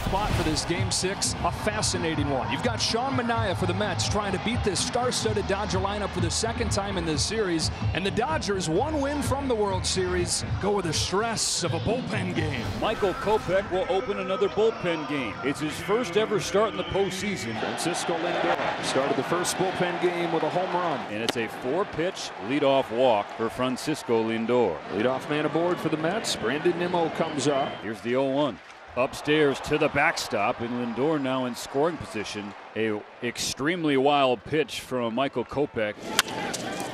spot for this Game 6, a fascinating one. You've got Sean Manaea for the Mets trying to beat this star-studded Dodger lineup for the second time in this series, and the Dodgers, one win from the World Series, go with the stress of a bullpen game. Michael Kopech will open another bullpen game. It's his first ever start in the postseason. Francisco Lindor started the first bullpen game with a home run. And it's a 4-pitch leadoff walk for Francisco Lindor. Leadoff man aboard for the Mets. Brandon Nimmo comes up. Here's the 0-1. Upstairs to the backstop, and Lindor now in scoring position. A extremely wild pitch from Michael Kopech.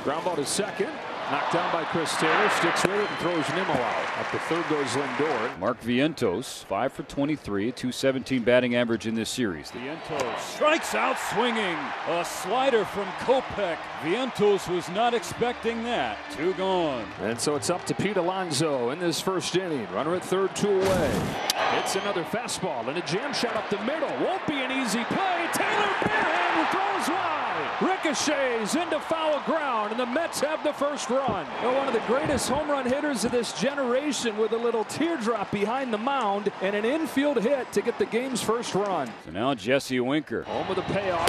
Ground ball to second. Knocked down by Chris Taylor. Sticks with it and throws Nimmo out. Up to third goes Lindor. Mark Vientos, 5 for 23, .217 batting average in this series. Vientos strikes out swinging. A slider from Kopech. Vientos was not expecting that. 2 gone. And so it's up to Pete Alonso in this first inning. Runner at third, 2 away. It's another fastball and a jam shot up the middle. Won't be an easy play. Taylor barehand throws wide. Ricochets into foul ground, and the Mets have the first run. They're one of the greatest home run hitters of this generation, with a little teardrop behind the mound and an infield hit to get the game's first run. So now Jesse Winker. Home with a payoff.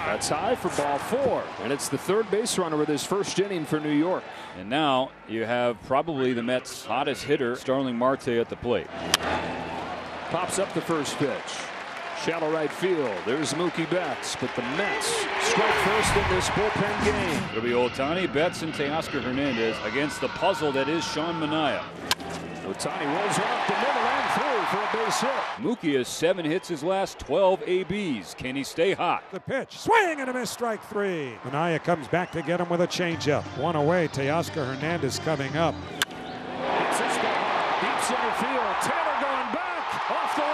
That's high for ball 4. And it's the third base runner with his first inning for New York. And now you have probably the Mets' hottest hitter, Starling Marte, at the plate. Pops up the first pitch. Shallow right field. There's Mookie Betts, but the Mets strike first in this bullpen game. It'll be Ohtani, Betts, and Teoscar Hernandez against the puzzle that is Sean Manaea. Ohtani rolls right up the middle and through for a base hit. Mookie has 7 hits his last 12 ABs. Can he stay hot? The pitch, swing and a miss, strike 3. Manaea comes back to get him with a changeup. 1 away, Teoscar Hernandez coming up. It's this ball, deep center field. Taylor going back, off the wall.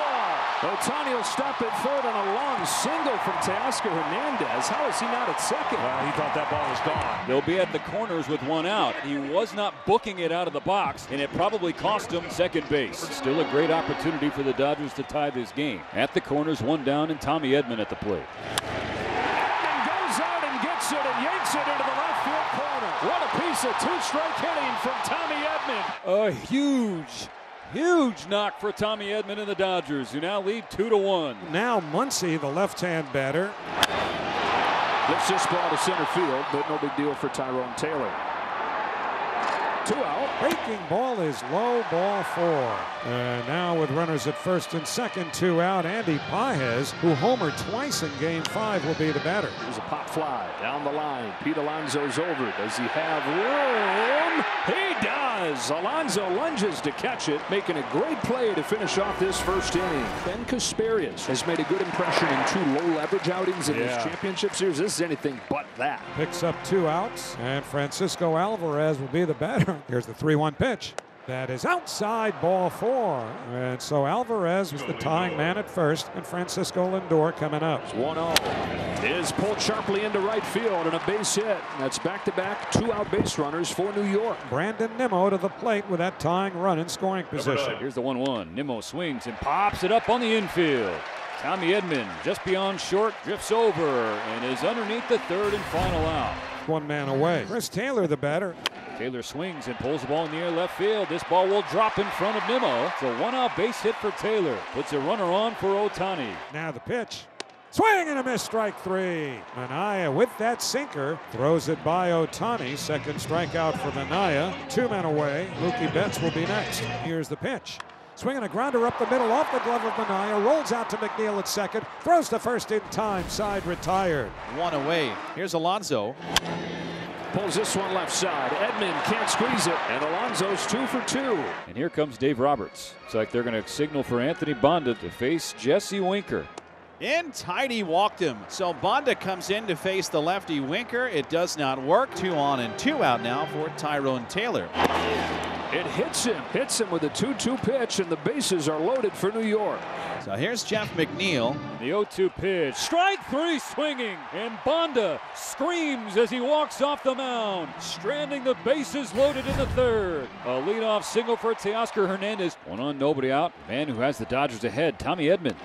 Ohtani will stop at third on a long single from Teoscar Hernandez. How is he not at second? Well, he thought that ball was gone. They'll be at the corners with 1 out. He was not booking it out of the box, and it probably cost him second base. Still a great opportunity for the Dodgers to tie this game. At the corners, 1 down, and Tommy Edman at the plate. Edman goes out and gets it and yanks it into the left field corner. What a piece of 2-strike hitting from Tommy Edman. A huge knock for Tommy Edman and the Dodgers, who now lead 2-1. Now Muncy, the left-hand batter. Lifts this ball to center field, but no big deal for Tyrone Taylor. 2 out. Breaking ball is low, ball 4. And now with runners at first and second, 2 out, Andy Pages, who homered twice in Game 5, will be the batter. There's a pop fly down the line. Pete Alonso's over. Does he have room? He does. Alonso lunges to catch it, making a great play to finish off this first inning. Ben Kasparius has made a good impression in 2 low leverage outings in this championship series. This is anything but that. Picks up 2 outs, and Francisco Alvarez will be the batter. Here's the 3-1 pitch. That is outside, ball 4. And so Alvarez was the tying man at first, and Francisco Lindor coming up. 1-0 is pulled sharply into right field and a base hit. That's back-to-back 2-out base runners for New York. Brandon Nimmo to the plate with that tying run in scoring position. Here's the 1-1. Nimmo swings and pops it up on the infield. Tommy Edman just beyond short, drifts over and is underneath the third and final out. 1 man away. Chris Taylor the batter. Taylor swings and pulls the ball in the air left field. This ball will drop in front of Nimmo. It's a 1-out base hit for Taylor. Puts a runner on for Ohtani. Now the pitch. Swing and a miss, strike 3. Manaea with that sinker throws it by Ohtani. Second strikeout for Manaea. 2 men away. Mookie Betts will be next. Here's the pitch. Swinging a grounder up the middle off the glove of Manaea. Rolls out to McNeil at second. Throws to first in time. Side retired. 1 away. Here's Alonso. Pulls this one left side. Edman can't squeeze it, and Alonso's 2 for 2. And here comes Dave Roberts. It's like they're going to signal for Anthony Bonda to face Jesse Winker. And tight, he walked him. So Bonda comes in to face the lefty Winker. It does not work. 2 on and 2 out now for Tyrone Taylor. It hits him with a 2-2 pitch, and the bases are loaded for New York. So here's Jeff McNeil. The 0-2 pitch. Strike 3 swinging. And Bonda screams as he walks off the mound, stranding the bases loaded in the third. A leadoff single for Teoscar Hernandez. 1 on, nobody out. The man who has the Dodgers ahead, Tommy Edman.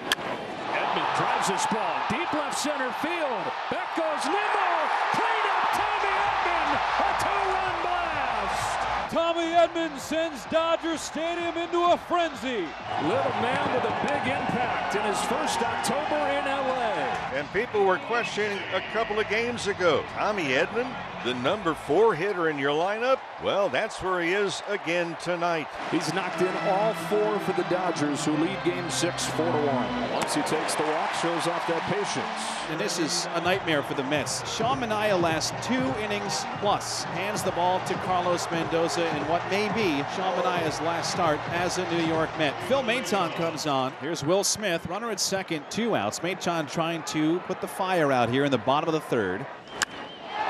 Edman drives this ball deep left center field. Back goes Nimmo. Clean up Tommy Edman. A 2-run blast. Tommy Edman sends Dodger Stadium into a frenzy. Little man with a big impact in his his first October in LA. And people were questioning a couple of games ago. Tommy Edman, the number 4 hitter in your lineup, well, that's where he is again tonight. He's knocked in all 4 for the Dodgers, who lead Game 6 4-1. Once he takes the walk, shows off that patience. And this is a nightmare for the Mets. Sean Manaea last 2 innings plus hands the ball to Carlos Mendoza in what may be Sean Manaea's last start as a New York Met. Phil Maton comes on. Here's Will Smith, runner at second, 2 outs. Maton trying to put the fire out here in the bottom of the 3rd.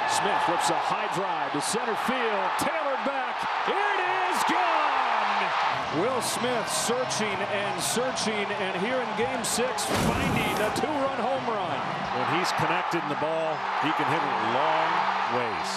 Smith flips a high drive to center field. Taylor back. It is gone. Will Smith searching, and here in Game 6, finding a 2-run home run. When he's connected in the ball, he can hit it long ways.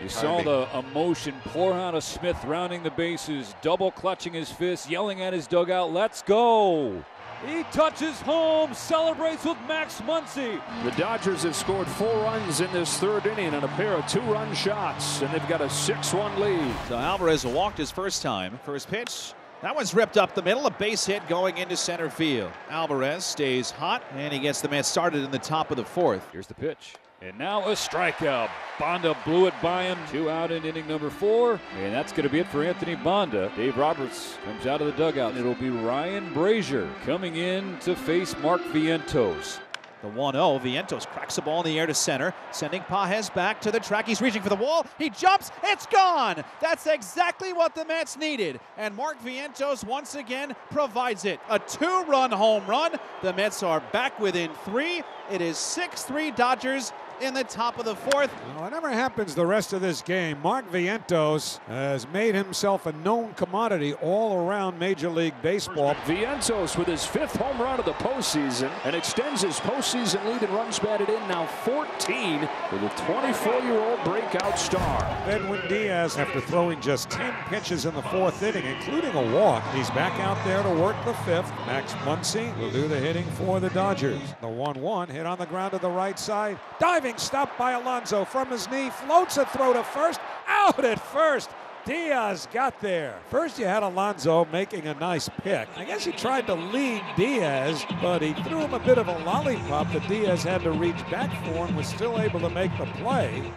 You saw the emotion pour out of Smith, rounding the bases, double clutching his fist, yelling at his dugout, "Let's go!" He touches home, celebrates with Max Muncy. The Dodgers have scored 4 runs in this 3rd inning and a pair of 2-run shots, and they've got a 6-1 lead. So Alvarez walked his first time. First pitch, that one's ripped up the middle, a base hit going into center field. Alvarez stays hot, and he gets the Mets started in the top of the 4th. Here's the pitch. And now a strikeout. Bonda blew it by him. 2 out in inning number 4. And that's going to be it for Anthony Bonda. Dave Roberts comes out of the dugout. It'll be Ryan Brazier coming in to face Mark Vientos. The 1-0, Vientos cracks the ball in the air to center, sending Pages back to the track. He's reaching for the wall. He jumps. It's gone. That's exactly what the Mets needed. And Mark Vientos once again provides it. A 2-run home run. The Mets are back within 3. It is 6-3 Dodgers in the top of the 4th. Well, whatever happens the rest of this game, Mark Vientos has made himself a known commodity all around Major League Baseball. Vientos with his 5th home run of the postseason and extends his postseason lead in runs batted in, now 14 with a 24-year-old breakout star. Edwin Diaz, after throwing just 10 pitches in the 4th inning, including a walk, he's back out there to work the 5th. Max Muncy will do the hitting for the Dodgers. The 1-1 hit on the ground to the right side. Diving stop by Alonso from his knee, floats a throw to first, out at first. Diaz got there. First you had Alonso making a nice pick. I guess he tried to lead Diaz, but he threw him a bit of a lollipop that Diaz had to reach back for and was still able to make the play.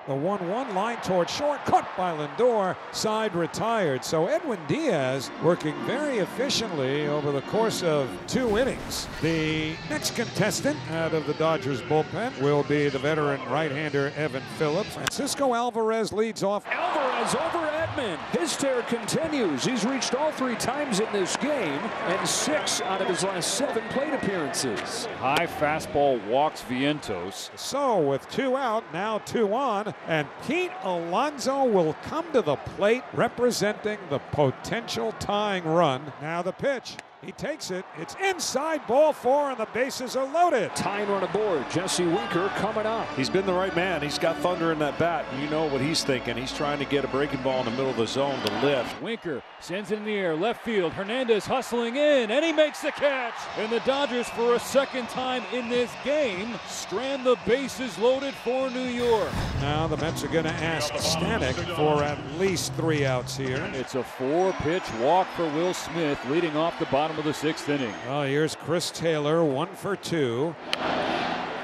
The 1-1 line toward short, caught by Lindor, side retired. So Edwin Diaz working very efficiently over the course of 2 innings. The next contestant out of the Dodgers bullpen will be the veteran right-hander Evan Phillips. Francisco Alvarez leads off. Alvarez over Edman. His tear continues. He's reached all 3 times in this game and 6 out of his last 7 plate appearances. High fastball walks Vientos. So with 2 out, now 2 on. And Pete Alonso will come to the plate representing the potential tying run. Now the pitch. He takes it. It's inside, ball 4, and the bases are loaded. Tying run aboard. Jesse Winker coming up. He's been the right man. He's got thunder in that bat. You know what he's thinking. He's trying to get a breaking ball in the middle of the zone to lift. Winker sends it in the air, left field. Hernandez hustling in, and he makes the catch. And the Dodgers, for a 2nd time in this game, strand the bases loaded for New York. Now the Mets are going to ask Stanek for at least 3 outs here. It's a 4-pitch walk for Will Smith, leading off the bottom of the 6th inning. Oh, here's Chris Taylor, 1 for 2.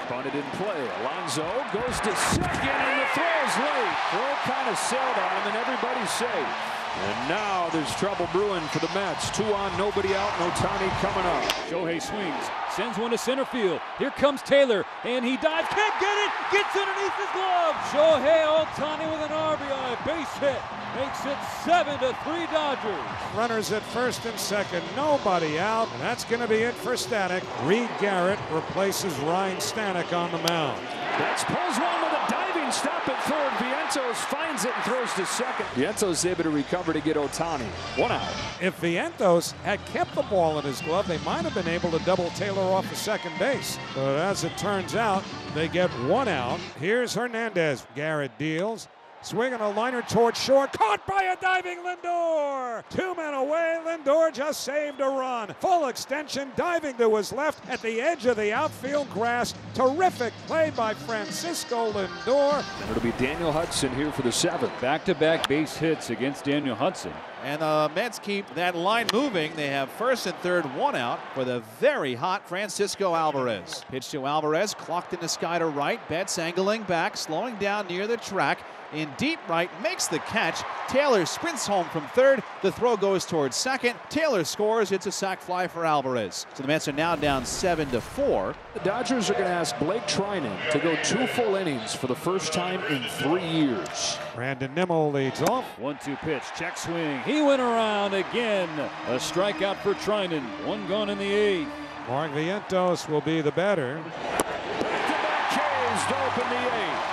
Bunted in play. Alonso goes to second, and the throw's late. Throw kind of sailed on him, and everybody's safe. And now there's trouble brewing for the Mets. 2 on, nobody out, no Ohtani coming up. Shohei swings, sends one to center field. Here comes Taylor, and he dives, can't get it, gets underneath his glove. Shohei Ohtani with an RBI base hit. Makes it 7-3 Dodgers. Runners at first and second, nobody out, and that's going to be it for Stanek. Reed Garrett replaces Ryan Stanek on the mound. Betts pulls one with a diving stop at third. Vientos finds it and throws to second. Vientos able to recover to get Ohtani. 1 out. If Vientos had kept the ball in his glove, they might have been able to double Taylor off the second base. But as it turns out, they get 1 out. Here's Hernandez. Garrett deals. Swinging a liner towards short. Caught by a diving Lindor. 2 men away. Lindor just saved a run. Full extension, diving to his left at the edge of the outfield grass. Terrific play by Francisco Lindor. And it'll be Daniel Hudson here for the 7th. Back-to-back base hits against Daniel Hudson. And the Mets keep that line moving. They have first and third, one out for the very hot Francisco Alvarez. Pitch to Alvarez, clocked in the sky to right. Betts angling back, slowing down near the track. In deep right, makes the catch. Taylor sprints home from third. The throw goes towards second. Taylor scores. It's a sac fly for Alvarez. So the Mets are now down 7-4. The Dodgers are going to ask Blake Trinan to go 2 full innings for the first time in 3 years. Brandon Nimmo leads off. 1-2 pitch, check swing. He went around again. A strikeout for Trinan. 1 gone in the 8th. Mark Vientos will be the batter. Back-to-back K's to open the 8th.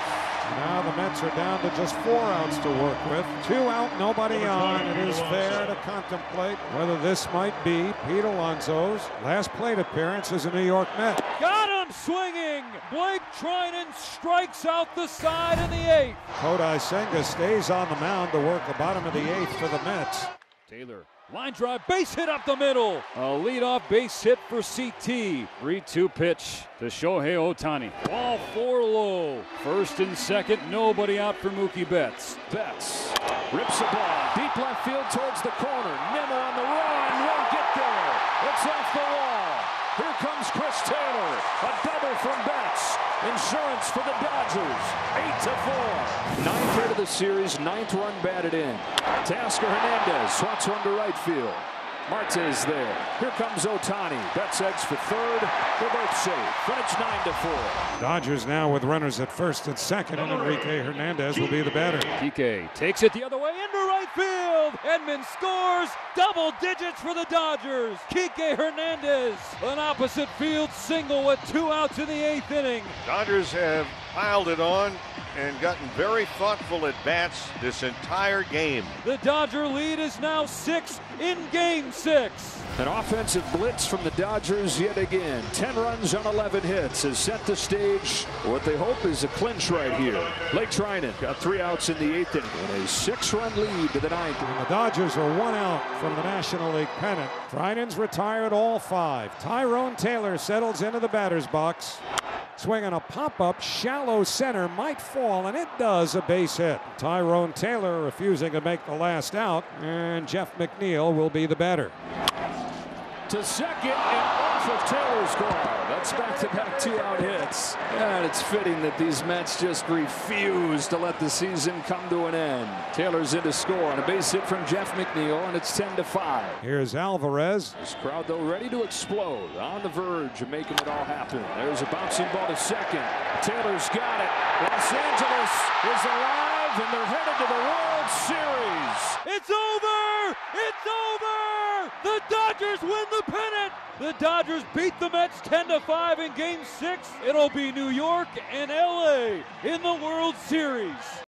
Now the Mets are down to just 4 outs to work with. 2 out, nobody on. It is fair to contemplate whether this might be Pete Alonso's last plate appearance as a New York Met. Got him swinging. Blake Trinan strikes out the side in the 8th. Kodai Senga stays on the mound to work the bottom of the 8th for the Mets. Taylor, line drive, base hit up the middle. A leadoff base hit for CT. 3-2 pitch to Shohei Ohtani. Ball 4 low. First and second, nobody out for Mookie Betts. Betts rips the ball deep left field towards the corner. Nimmo on the run, won't get there. It's off the wall. Here comes Chris Taylor. A double from Betts. Insurance for the Dodgers. 8-4. 9th hit of the series, 9th run batted in. Teoscar Hernandez swats one to right field. Marte's there. Here comes Ohtani. Betts eggs for third. They're both safe. Finish 9-4. Dodgers now with runners at first and second, and Enrique Hernandez will be the batter. Kike takes it the other way into right field. Edman scores. Double digits for the Dodgers. Kike Hernandez, an opposite field single with 2 outs in the 8th inning. Dodgers have piled it on and gotten very thoughtful at bats this entire game. The Dodger lead is now 6 in Game 6. An offensive blitz from the Dodgers yet again. 10 runs on 11 hits has set the stage for what they hope is a clinch right here. Blake Trinan got 3 outs in the 8th inning and a 6-run lead to the 9th. And the Dodgers are 1 out from the National League pennant. Trinan's retired all 5. Tyrone Taylor settles into the batter's box. Swinging a pop-up, shallow center, might fall, and it does, a base hit. Tyrone Taylor refusing to make the last out, and Jeff McNeil will be the batter. To second and off of Taylor's glove. That's back-to-back 2-out hits. And it's fitting that these Mets just refuse to let the season come to an end. Taylor's in to score on a base hit from Jeff McNeil, and it's 10-5. Here's Alvarez. This crowd, though, ready to explode, on the verge of making it all happen. There's a bouncing ball to second. Taylor's got it. Los Angeles is alive, and they're headed to the World Series. It's over! It's over! The Dodgers win the pennant! The Dodgers beat the Mets 10-5 in Game 6. It'll be New York and LA in the World Series.